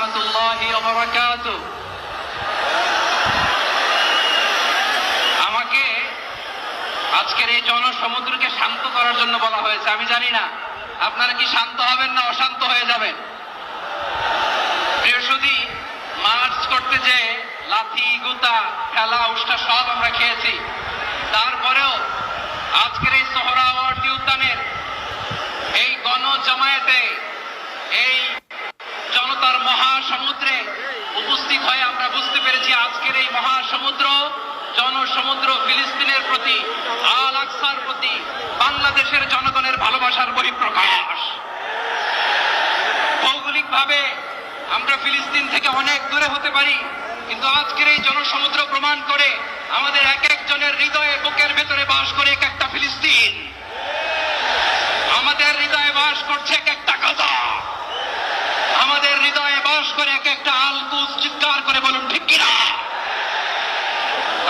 রাহমাতুল্লাহি ওয়া বারাকাতুহু। আমাকে আজকের এই জনসমুদ্রকে শান্ত করার জন্য বলা হয়েছে। আমি জানি না আপনারা কি শান্ত হবেন না অশান্ত হয়ে যাবেন। প্রিয় সুধী, মার্চ করতে যে লাথি গুতা খেলা উষ্টা সব আমরা খেয়েছি, তারপরেও আজকের এই সোহরাওয়ার্দী উদ্যানের এই গণজামায়াতে এই জনতার মহাসমুদ্রে উপস্থিত হয়ে আমরা বুঝতে পেরেছি আজকের এই মহাসমুদ্র জনসমুদ্র ফিলিস্তিনের প্রতি, আল আকসার প্রতি বাংলাদেশের জনগণের ভালোবাসার বহিঃপ্রকাশ। ভৌগোলিকভাবে আমরা ফিলিস্তিন থেকে অনেক দূরে হতে পারি, কিন্তু আজকের এই জনসমুদ্র প্রমাণ করে আমাদের এক একজনের হৃদয়ে বুকের ভেতরে বাস করে এক একটা ফিলিস্তিন। আমাদের হৃদয়ে বাস করছে এক একটা গাজা, আমাদের হৃদয়ে বাস করে এক একটা আল কুদস। চিৎকার করে বলুন ঠিক কিনা।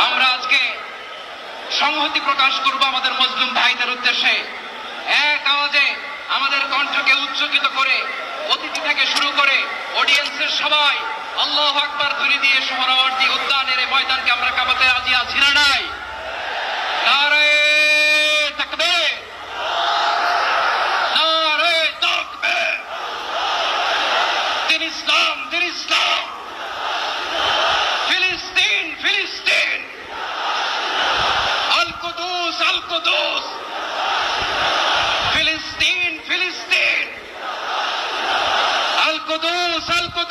আমরা আজকে সংহতি প্রকাশ করব আমাদের মুসলিম ভাইদের উদ্দেশ্যে। এক আওয়াজে আমাদের কণ্ঠকে উচ্চকিত করে অতিথি থেকে শুরু করে অডিয়েন্সের সবাই আল্লাহু আকবার ধ্বনি দিয়ে সোহরাওয়ার্দী উদ্যানের এই ময়দানকে আমরা কাঁপাতে রাজি আছি না নাই? নারে তাকবীর, নারে তাকবীর। দিন ইসলাম, দিন ইসলাম। ফিলিস্তিন, ফিলিস্তিন। আল কুদুস, আল কুদুস। ফিলিস্তিন, ফিলিস্তিন। আল কুদুস, আল কুদুস।